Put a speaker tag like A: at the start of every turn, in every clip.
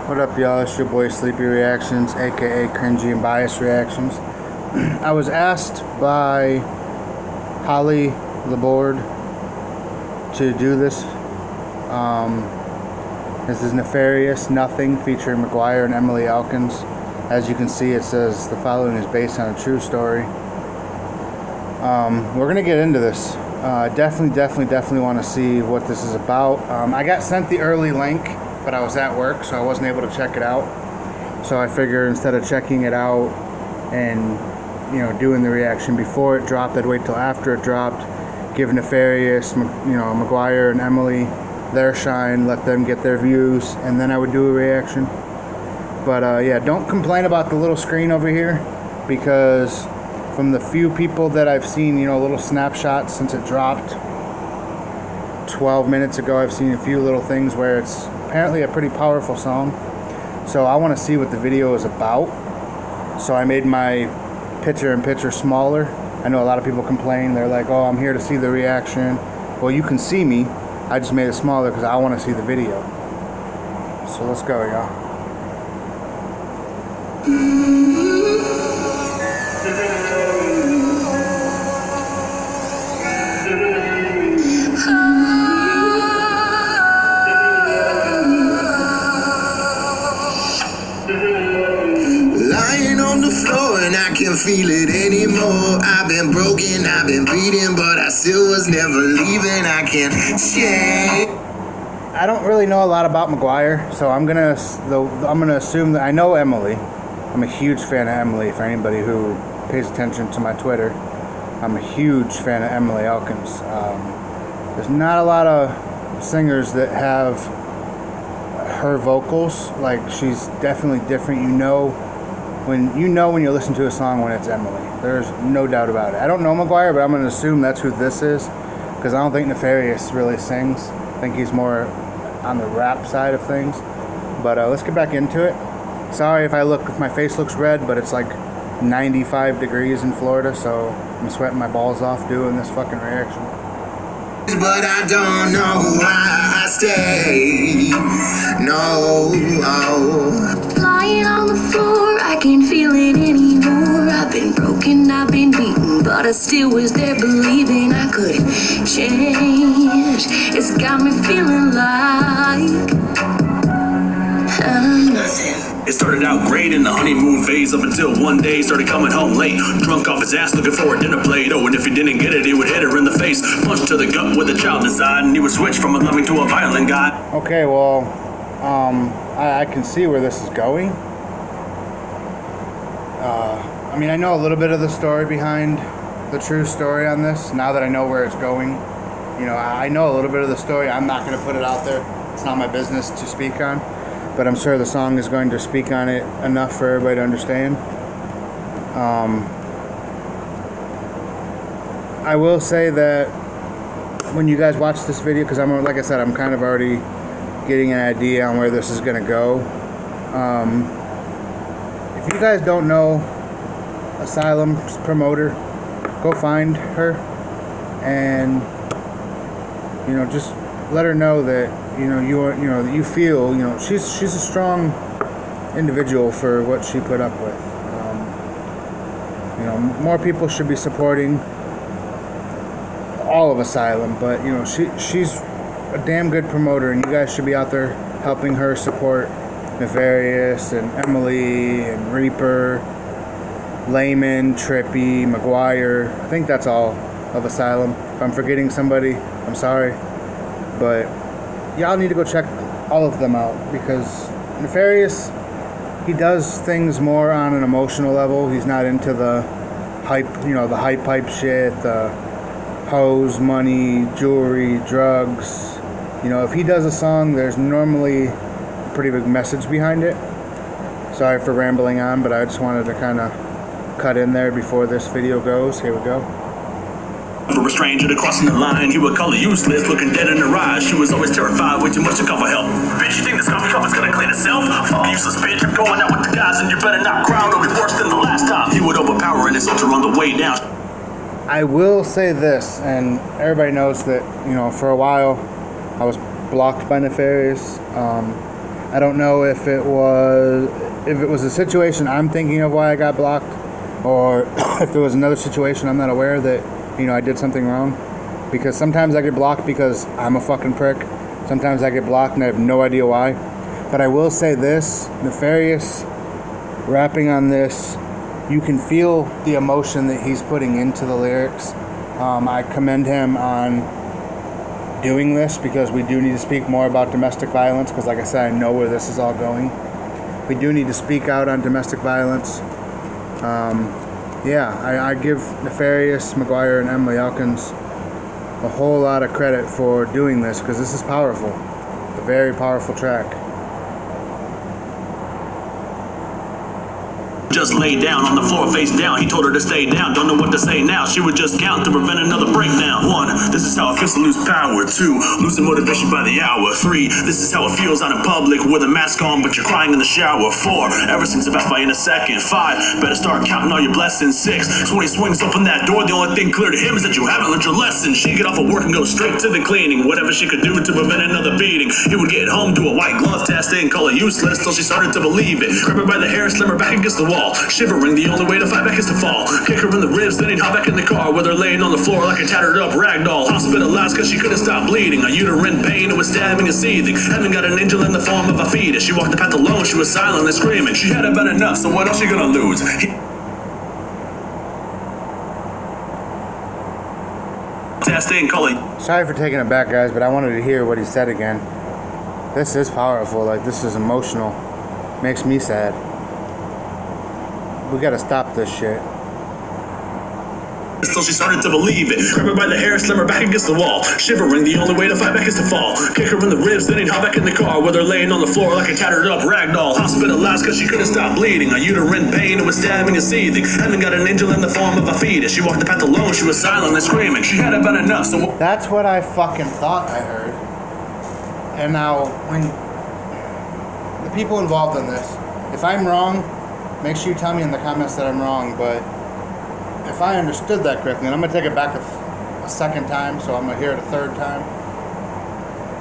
A: What up, y'all? It's your boy Sleepy Reactions, aka Cringy and Biased Reactions. I was asked by Holly Laborde to do this. This is Nepharius, Nothing, featuring McGwire and Emily Elkins. As you can see, it says the following is based on a true story. We're gonna get into this. Definitely want to see what this is about. I got sent the early link, but I was at work, so I wasn't able to check it out. So I figured instead of checking it out and doing the reaction before it dropped, I'd wait till after it dropped, give Nepharius, McGwire and Emily their shine, let them get their views, and then I would do a reaction. But yeah, don't complain about the little screen over here, because from the few people that I've seen, little snapshots since it dropped 12 minutes ago, I've seen a few little things where it's apparently a pretty powerful song. So I want to see what the video is about. So I made my picture smaller. I know a lot of people complain. They're like, oh, I'm here to see the reaction. Well, you can see me. I just made it smaller because I want to see the video. So let's go, y'all.
B: Lying on the floor and I can't feel it anymore. I've been broken, I've been beaten, but I still was never leaving. I can't change.
A: I don't really know a lot about McGwire, so I'm gonna assume that I know Emily. I'm a huge fan of Emily. For anybody who pays attention to my Twitter, I'm a huge fan of Emily Elkins. There's not a lot of singers that have her vocals. Like, she's definitely different. You know when you listen to a song when it's Emily. There's no doubt about it. I don't know McGwire, but I'm gonna assume that's who this is, because I don't think Nepharius really sings. I think he's more on the rap side of things. But let's get back into it. Sorry if my face looks red, but it's like 95 degrees in Florida, so I'm sweating my balls off doing this fucking reaction.
B: But I don't know why I stay. No.
C: Lying on the floor, I can't feel it anymore. I've been broken, I've been beaten, but I still was there believing I could change. It's got me feeling like I'm nothing.
D: It started out great in the honeymoon phase, up until one day started coming home late, drunk off his ass looking for a dinner plate. Oh, and if he didn't get it, he would hit her in the face, punch to the gut with a child inside, and he would switch from a loving to a violent guy.
A: Okay, well, I can see where this is going. I mean, I know a little bit of the story behind the true story on this. Now that I know where it's going, I know a little bit of the story. I'm not going to put it out there. It's not my business to speak on. But I'm sure the song is going to speak on it enough for everybody to understand. I will say that when you guys watch this video, because like I said, I'm kind of already getting an idea on where this is going to go. If you guys don't know Asylum's promoter, go find her and just let her know that that you feel she's a strong individual for what she put up with. More people should be supporting all of Asylum, but she's a damn good promoter, and you guys should be out there helping her support Nepharius and Emily and Reaper, Layman, Trippy, McGwire. I think that's all of Asylum. If I'm forgetting somebody, I'm sorry, but y'all need to go check all of them out, because Nepharius, he does things more on an emotional level. He's not into the hype, the hype shit, the hoes, money, jewelry, drugs. If he does a song, there's normally a pretty big message behind it. Sorry for rambling on, but I just wanted to kind of cut in there before this video goes. Here we go.
D: For a stranger to crossing the line, he would call her useless, looking dead in her eyes. She was always terrified, way too much to call for help. Bitch, you think this coffee cup is gonna clean itself? Useless bitch, I'm going out with the guys, and you better not cry, it'll be worse than the last time. He would overpower and insult her on the way down.
A: I will say this, and everybody knows that, for a while I was blocked by Nepharius. I don't know if it was a situation I'm thinking of why I got blocked, or if there was another situation I'm not aware that, I did something wrong. Because sometimes I get blocked because I'm a fucking prick. Sometimes I get blocked and I have no idea why. But I will say this, Nepharius rapping on this, you can feel the emotion that he's putting into the lyrics. I commend him on doing this, because we do need to speak more about domestic violence, because like I said, I know where this is all going. We do need to speak out on domestic violence. I give Nepharius, McGwire, and Emily Elkins a whole lot of credit for doing this, because this is powerful. A very powerful track.
D: Just lay down on the floor face down. He told her to stay down. Don't know what to say now. She would just count to prevent another breakdown. 1. This is how it feels to lose power. 2. Losing motivation by the hour. 3. This is how it feels out in public with a mask on, but you're crying in the shower. 4. Everything's about by in a second. 5. Better start counting all your blessings. 6. So when he swings open that door, the only thing clear to him is that you haven't learned your lesson. She'd get off of work and go straight to the cleaning. Whatever she could do to prevent another beating. He would get home, do a white glove test, and call it useless till she started to believe it. Grab her by the hair, slam her back against the wall. Shivering, the only way to fight back is to fall. Kick her in the ribs, then he'd hop back in the car, where they're laying on the floor like a tattered up rag doll. Hospitalized cause she couldn't stop bleeding. A uterine pain, it was stabbing and seething. Heaven got an angel in the form of a fetus. She walked the path alone, she was silent and screaming. She had about enough, so what else she gonna lose? Testing, call it.
A: Sorry for taking it back, guys, but I wanted to hear what he said again. This is powerful. Like, this is emotional. Makes me sad. We gotta stop this shit.
D: Till she started to believe it. Grab her by the hair, slam her back against the wall. Shivering, the only way to fight back is to fall. Kick her in the ribs, then he'd hop back in the car, where they're laying on the floor like a tattered up rag doll. Hospitalized cause she couldn't stop bleeding. A uterine pain, it was stabbing and seething. Heaven got an angel in the form of a fetus. She walked the path alone, she was silent and screaming. She had about enough, so...
A: That's what I fucking thought I heard. And now, when the people involved in this, if I'm wrong, make sure you tell me in the comments that I'm wrong, but if I understood that correctly, and I'm going to take it back a second time, so I'm going to hear it a third time.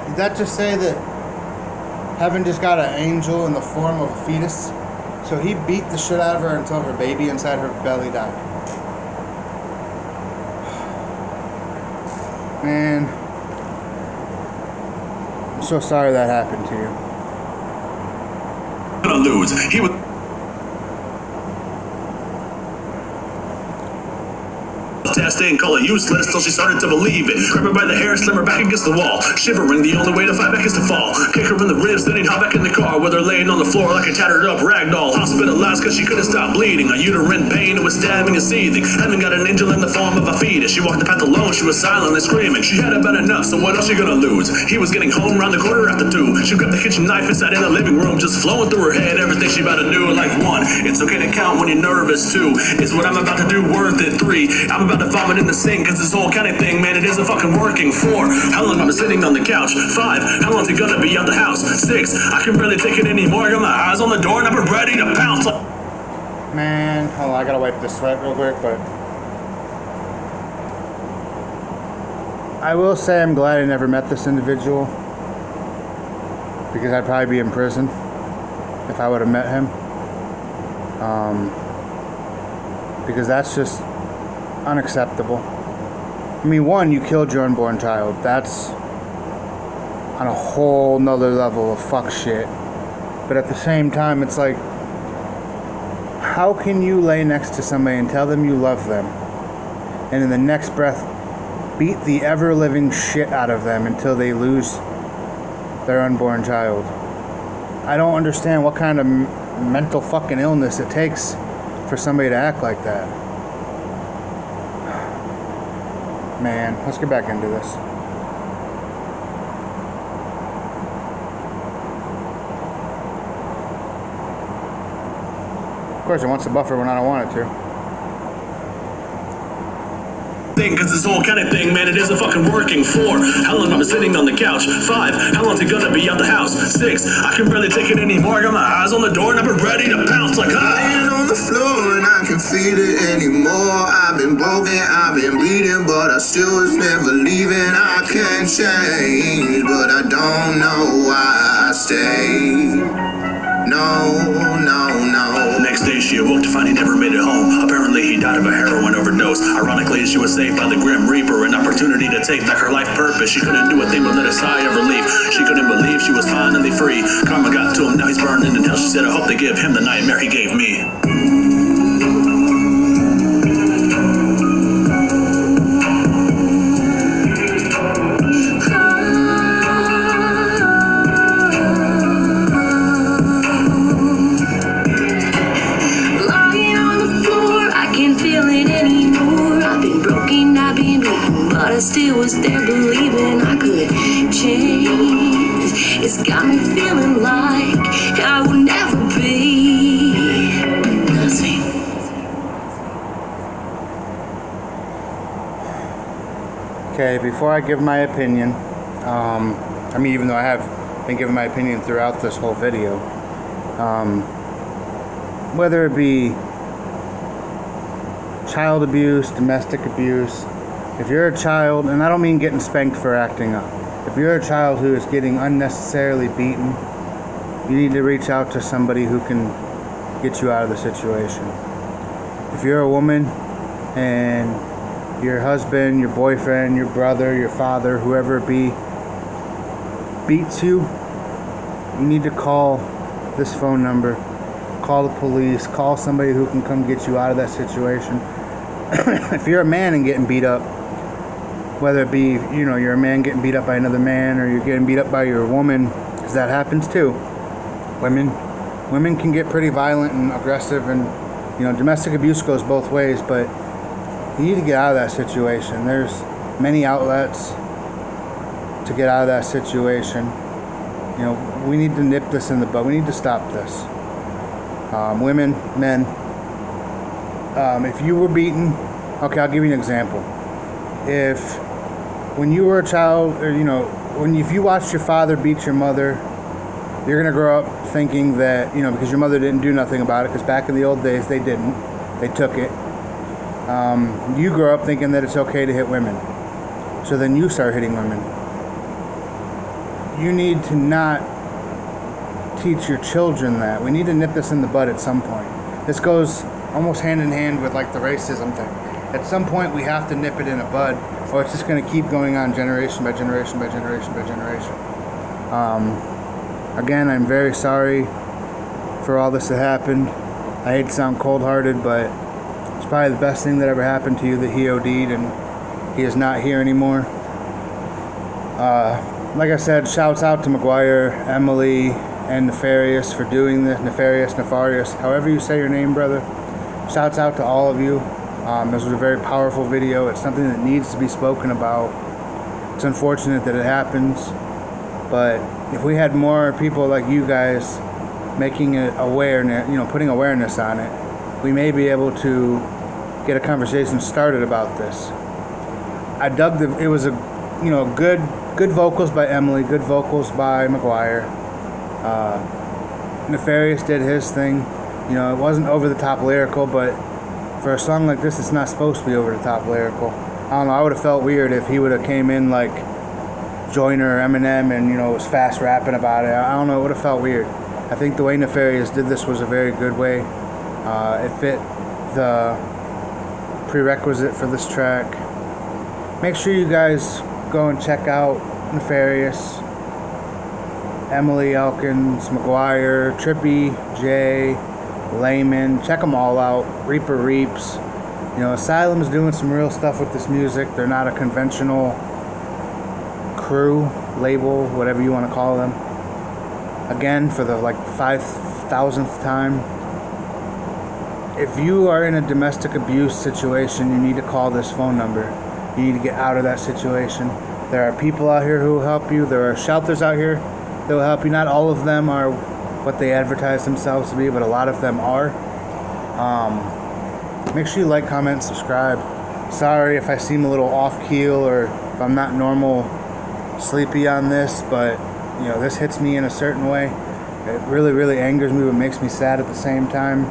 A: Did that just say that heaven just got an angel in the form of a fetus? So he beat the shit out of her until her baby inside her belly died. Man, I'm so sorry that happened to you.
D: Gonna lose. He was... Testing, call it useless till she started to believe it. Grab her by the hair, slam her back against the wall. Shivering, the only way to fight back is to fall. Kick her in the ribs, then he'd hop back in the car, where they're laying on the floor like a tattered up rag doll. Hospitalized cause she couldn't stop bleeding. A uterine pain, it was stabbing and seething. Heaven got an angel in the form of a fetus. She walked the path alone, she was silent and screaming. She had about enough, so what else she gonna lose? He was getting home around the corner after 2. She grabbed the kitchen knife and sat in the living room, just flowing through her head everything she about to do. Like 1, it's okay to count when you're nervous. 2, is what I'm about to do worth it? 3, I'm about to vomit in the sink, cause this whole kind of thing, man, it isn't fucking working. 4, how long I'm sitting on the couch? 5, how long's he gonna be out the house? 6, I can barely take it anymore. I got my eyes on the door and I'm ready to pounce.
A: Man, hold on, I gotta wipe this sweat real quick, but I will say I'm glad I never met this individual, because I'd probably be in prison if I would have met him. Because that's just unacceptable. I mean, 1, you killed your unborn child. That's on a whole nother level of fuck shit. But at the same time, it's like, how can you lay next to somebody and tell them you love them, and in the next breath beat the ever-living shit out of them until they lose their unborn child? I don't understand what kind of mental fucking illness it takes for somebody to act like that. Man, let's get back into this. Of course, it wants to buffer when I don't want it to.
D: thing, cause this whole kind of thing, man, it isn't fucking working. 4, how long I've been sitting on the couch? 5, how long's it gonna be out the house? 6, I can barely take it anymore. I got my eyes on the door and I've been ready to pounce like
B: Lying on the floor and I can feel it anymore. I've been broken, I've been bleeding, but I still was never leaving. I can't change, but I don't know why I stay. No.
D: Next day she awoke to find he never made it home. Apparently he died of a heroin overdose. Ironically, she was saved by the Grim Reaper, an opportunity to take back her life purpose. She couldn't do a thing but let a sigh of relief. She couldn't believe she was finally free. Karma got to him, now he's burning in hell. She said, I hope they give him the nightmare he gave me.
C: I still was there believing I could change. It's got me feeling like I will never be nothing.
A: Okay, before I give my opinion, I mean, even though I have been giving my opinion throughout this whole video, whether it be child abuse, domestic abuse, if you're a child, and I don't mean getting spanked for acting up, if you're a child who is getting unnecessarily beaten, you need to reach out to somebody who can get you out of the situation. If you're a woman and your husband, your boyfriend, your brother, your father, whoever it be, beats you, you need to call this phone number, call the police, call somebody who can come get you out of that situation. If you're a man and getting beat up, whether it be, you're a man getting beat up by another man, or you're getting beat up by your woman, because that happens too. Women can get pretty violent and aggressive, and domestic abuse goes both ways, but you need to get out of that situation. There's many outlets to get out of that situation. We need to nip this in the bud. We need to stop this. Women, men, if you were beaten, okay, I'll give you an example. When you were a child, or if you watched your father beat your mother, you're gonna grow up thinking that because your mother didn't do nothing about it, because back in the old days they didn't, they took it. You grow up thinking that it's okay to hit women, so then you start hitting women. You need to not teach your children that. We need to nip this in the bud at some point. This goes almost hand in hand with like the racism thing. At some point we have to nip it in the bud, or it's just going to keep going on generation by generation by generation by generation. Again, I'm very sorry for all this that happened. I hate to sound cold-hearted, but it's probably the best thing that ever happened to you that he OD'd and he is not here anymore. Like I said, shouts out to McGwire, Emily, and Nepharius for doing this. Nepharius, however you say your name, brother. Shouts out to all of you. This was a very powerful video. It's something that needs to be spoken about. It's unfortunate that it happens, but if we had more people like you guys making it awareness, putting awareness on it, we may be able to get a conversation started about this. I dug it was a good vocals by Emily, good vocals by McGwire. Nepharius did his thing. It wasn't over the top lyrical, but for a song like this, it's not supposed to be over the top lyrical. I don't know, I would have felt weird if he would have came in like Joyner or Eminem and was fast rapping about it. I don't know, it would have felt weird. I think the way Nepharius did this was a very good way. It fit the prerequisite for this track. Make sure you guys go and check out Nepharius, Emily, Elkins, McGwire, Trippy, Jay, Layman. Check them all out. Reaper Reaps. Asylum's doing some real stuff with this music. They're not a conventional crew, label, whatever you want to call them. Again, for the 5,000th time, if you are in a domestic abuse situation, you need to call this phone number. You need to get out of that situation. There are people out here who will help you. There are shelters out here that will help you. Not all of them are what they advertise themselves to be, but a lot of them are. Make sure you like, comment, subscribe. Sorry if I seem a little off keel or if I'm not normal sleepy on this, but you know, this hits me in a certain way. It really, really angers me, but makes me sad at the same time.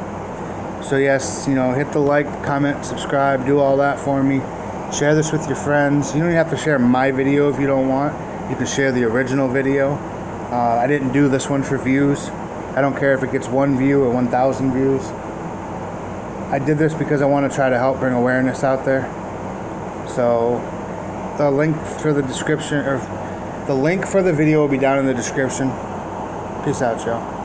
A: So yes, you know, hit the like, comment, subscribe, do all that for me. Share this with your friends. You don't even have to share my video if you don't want. You can share the original video. I didn't do this one for views. I don't care if it gets 1 view or 1,000 views. I did this because I want to try to help bring awareness out there. So the link for the description, or the link for the video will be down in the description. Peace out, y'all.